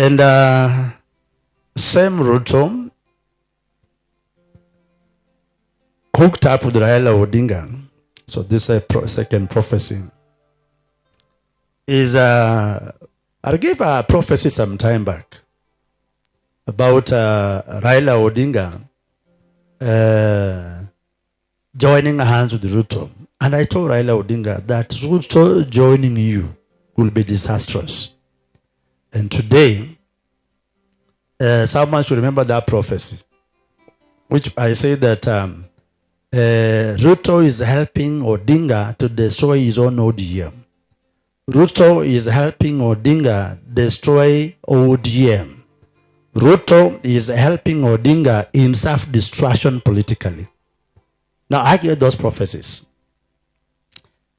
And same Ruto hooked up with Raila Odinga. So this is a second prophecy. Is I gave a prophecy some time back about Raila Odinga joining hands with Ruto. And I told Raila Odinga that Ruto joining you will be disastrous. And today, someone should remember that prophecy, which I say that Ruto is helping Odinga to destroy his own ODM. Ruto is helping Odinga destroy ODM. Ruto is helping Odinga in self-destruction politically. Now, I get those prophecies.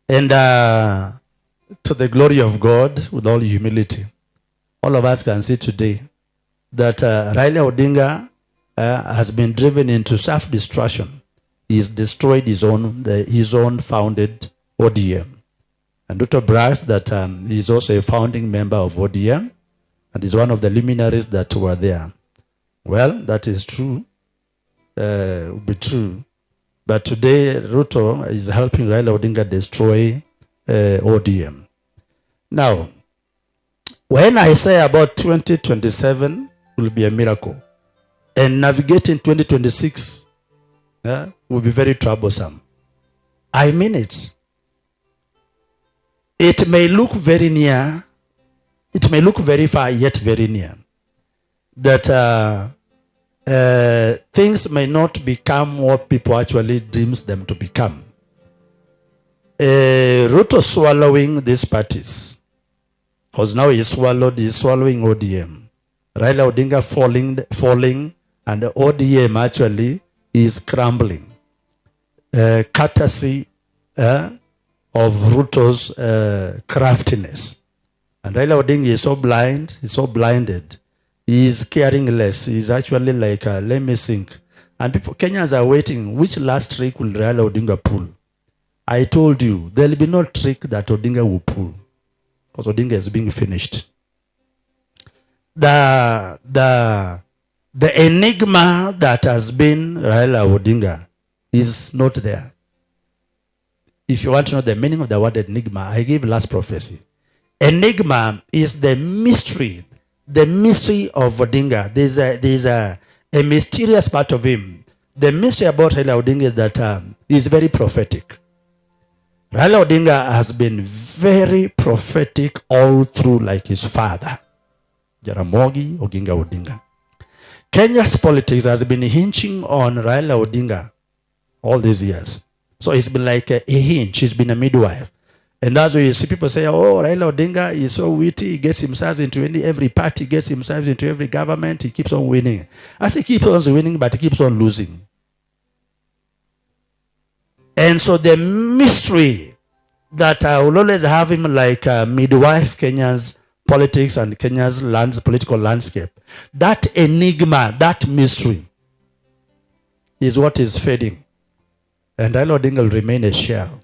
And to the glory of God, with all humility, all of us can see today that Raila Odinga has been driven into self-destruction. He's destroyed his own founded ODM. And Ruto brags that he's also a founding member of ODM and is one of the luminaries that were there. Well, that is true. Would be true. But today, Ruto is helping Raila Odinga destroy ODM. Now, when I say about 2027 will be a miracle, and navigating 2026 will be very troublesome, I mean it. It may look very near, it may look very far, yet very near. That things may not become what people actually dreams them to become. Ruto swallowing these parties, because now he's swallowing ODM. Raila Odinga falling, and the ODM actually is crumbling. Courtesy of Ruto's craftiness. And Raila Odinga is so blind, he's so blinded. He is caring less. He's actually like, let me think. And people, Kenyans are waiting. Which last trick will Raila Odinga pull? I told you, there will be no trick that Odinga will pull. Because Odinga is being finished. The enigma that has been Raila Odinga is not there. If you want to know the meaning of the word enigma, I gave last prophecy. Enigma is the mystery of Odinga. There's a mysterious part of him. The mystery about Raila Odinga is that he's very prophetic. Raila Odinga has been very prophetic all through, like his father, Jaramogi Oginga Odinga. Kenya's politics has been hinging on Raila Odinga all these years. So it's been like a hinge. He's been a midwife. And that's why you see people say, oh, Raila Odinga is so witty. He gets himself into every party, gets himself into every government. He keeps on winning. As he keeps on winning, but he keeps on losing. And so the mystery that I will always have him like a midwife Kenya's politics and Kenya's political landscape. That enigma, that mystery is what is fading. And Raila Odinga will remain a shell.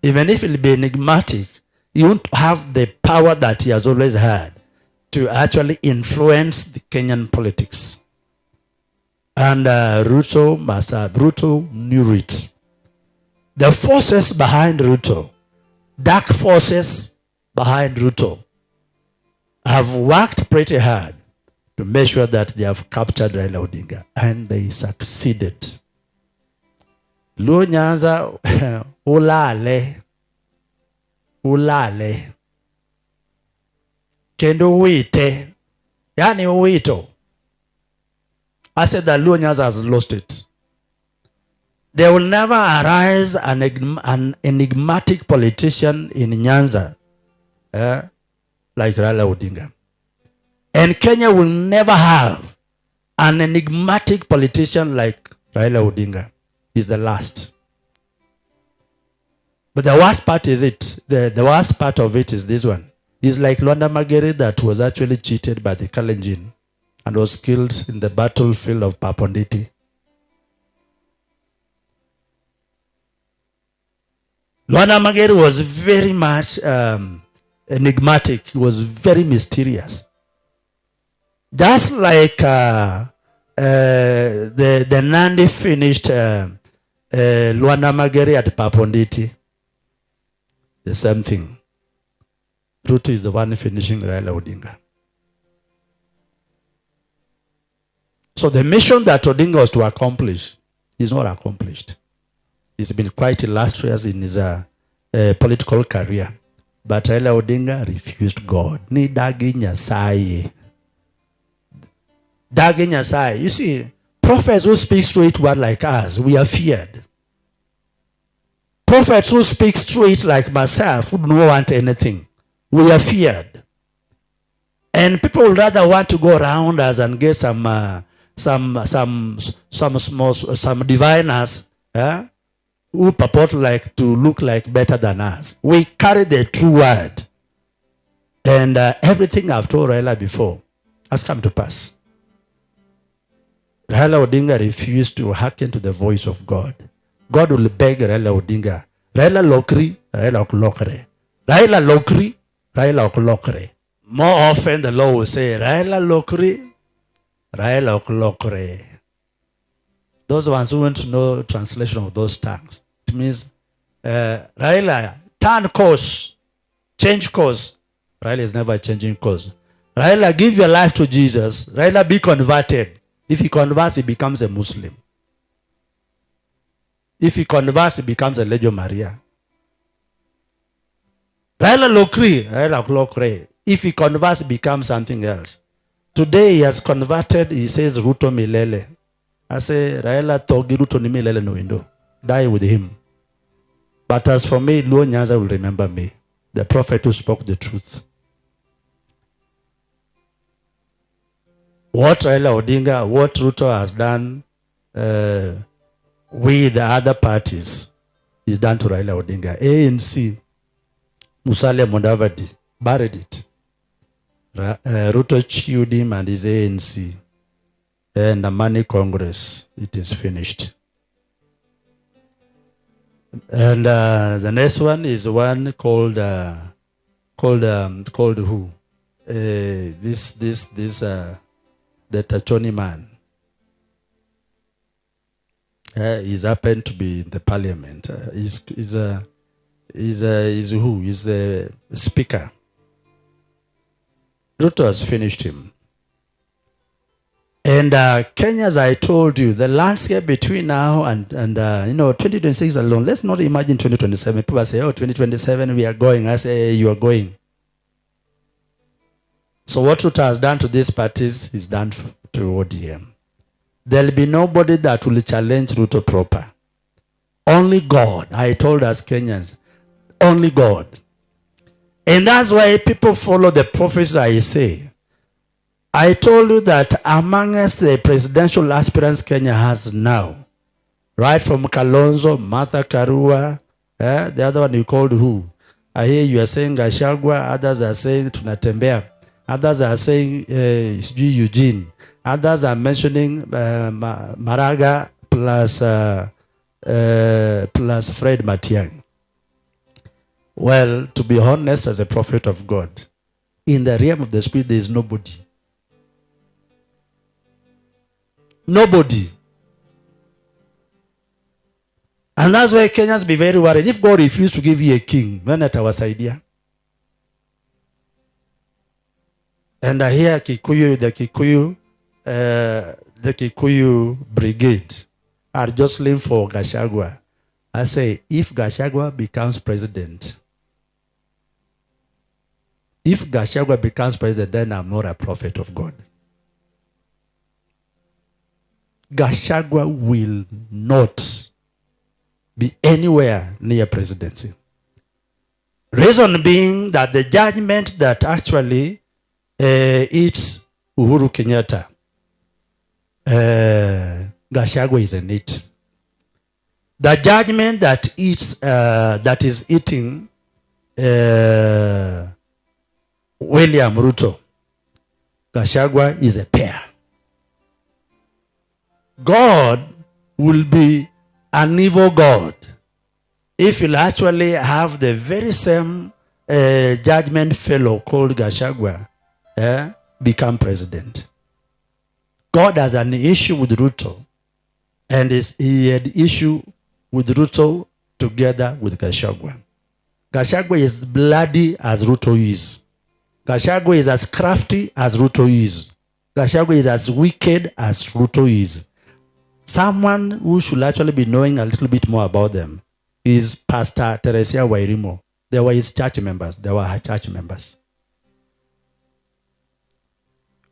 Even if it will be enigmatic, he won't have the power that he has always had to actually influence the Kenyan politics. And Ruto knew it. The forces behind Ruto, dark forces behind Ruto, have worked pretty hard to make sure that they have captured Raila Odinga. And they succeeded. Luo Nyanza ulale kendo wite, yani wito. I said that Luo Nyanza has lost it. There will never arise an enigmatic politician in Nyanza like Raila Odinga. And Kenya will never have an enigmatic politician like Raila Odinga. Is the last. But the worst part is it. The worst part of it is this one. It's like Luanda Magere that was actually cheated by the Kalenjin and was killed in the battlefield of Paponditi. Luanda Magere was very much enigmatic. He was very mysterious. Just like the Nandi finished Luanda Magere at Paponditi, the same thing. Ruto is the one finishing Raila Odinga. So the mission that Odinga was to accomplish is not accomplished. He's been quite illustrious in his political career. But Raila Odinga refused God. Ni dagi nyasaye. Dagi nyasaye. You see, prophets who speak straight word like us, we are feared. Prophets who speak straight like myself, who don't want anything, we are feared. And people would rather want to go around us and get some diviners who purport like to look like better than us. We carry the true word. And everything I've told Raila before has come to pass. Raila Odinga refused to hearken to the voice of God. God will beg Raila Odinga. Raila Lokri, Raila Oklokre. Raila Lokri, Raila Oklokre. More often the Lord will say, Raila Lokri, Raila Oklokre. Those ones who want to know translation of those tongues. It means, Raila, turn course, change course. Raila is never changing course. Raila, give your life to Jesus. Raila, be converted. If he converts, he becomes a Muslim. If he converts, he becomes a Legio Maria. Raila Lokri, Raila Lokre. If he converts, he becomes something else. Today he has converted, he says Ruto Milele. I say, Raila Togi Ruto ni Milele no window. Die with him. But as for me, Luo Nyanza will remember me. The prophet who spoke the truth. What Raila Odinga, what Ruto has done with the other parties is done to Raila Odinga. ANC, Musalia Mudavadi, buried it. Ruto chewed him and his ANC. And the Money Congress, it is finished. And the next one is one called who? The Tachoni man. He's happened to be in the parliament. He's who? He's the speaker. Ruto has finished him. And Kenya, as I told you, the landscape between now and 2026 alone, let's not imagine 2027. People say, oh, 2027, we are going. I say, hey, you are going. So what Ruto has done to these parties is done to ODM. There will be nobody that will challenge Ruto proper. Only God. I told us Kenyans, only God. And that's why people follow the prophets I say. I told you that amongst the presidential aspirants Kenya has now, right from Kalonzo, Martha Karua, the other one you called who? I hear you are saying Gachagua, others are saying Tunatembea, others are saying Eugene, others are mentioning Maraga plus Fred Matiang'i. Well, to be honest, as a prophet of God, in the realm of the spirit, there is nobody. Nobody. And that's why Kenyans be very worried. If God refused to give you a king, when at our idea. And I hear the Kikuyu brigade are jostling for Gachagua. I say, if Gachagua becomes president, then I'm not a prophet of God. Gachagua will not be anywhere near presidency. Reason being that the judgment that actually eats Uhuru Kenyatta, Gachagua is in it. The judgment that is eating William Ruto, Gachagua is a pair. God will be an evil God if he'll actually have the very same judgment fellow called Gachagua become president. God has an issue with Ruto, and he had issue with Ruto together with Gachagua. Gachagua is bloody as Ruto is. Gachagua is as crafty as Ruto is. Gachagua is as wicked as Ruto is. Someone who should actually be knowing a little bit more about them is Pastor Teresia Wairimo. They were his church members. They were her church members.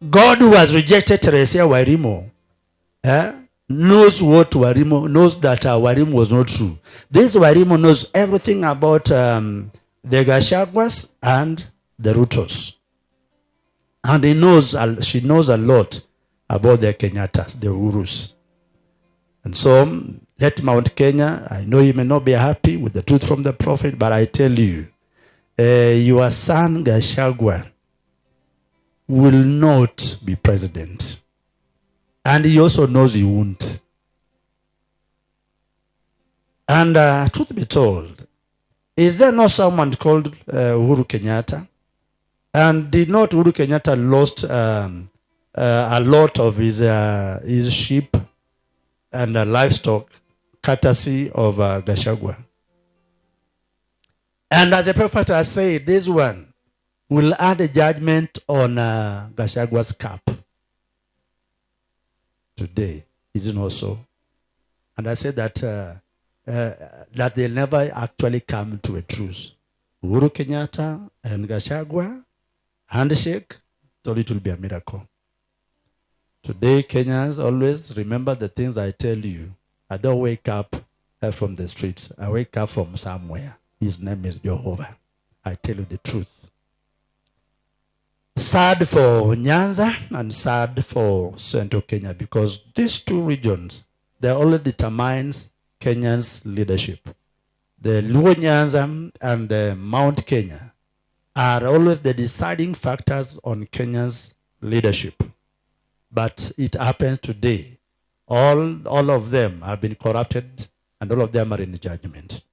God, who has rejected Teresia Wairimo, knows what Wairimo knows, that Wairimo was not true. This Wairimo knows everything about the Gachaguas and the Rutos. And she knows a lot about the Kenyatas, the Urus. And so, let Mount Kenya, I know you may not be happy with the truth from the prophet, but I tell you, your son Gachagua will not be president. And he also knows he won't. And truth be told, is there not someone called Uhuru Kenyatta? And did not Uhuru Kenyatta lost a lot of his sheep and livestock courtesy of Gachagua? And as the prophet has said, this one will add a judgment on Gachagua's cap. Today, is it not so? And I said that that they'll never actually come to a truce. Uhuru Kenyatta and Gachagua, handshake, told it will be a miracle. Today, Kenyans always remember the things I tell you. I don't wake up from the streets. I wake up from somewhere. His name is Jehovah. I tell you the truth. Sad for Nyanza and sad for Central Kenya, because these two regions, they only determines Kenya's leadership. The Luo Nyanza and the Mount Kenya are always the deciding factors on Kenya's leadership. But it happens today. All of them have been corrupted, and all of them are in judgment.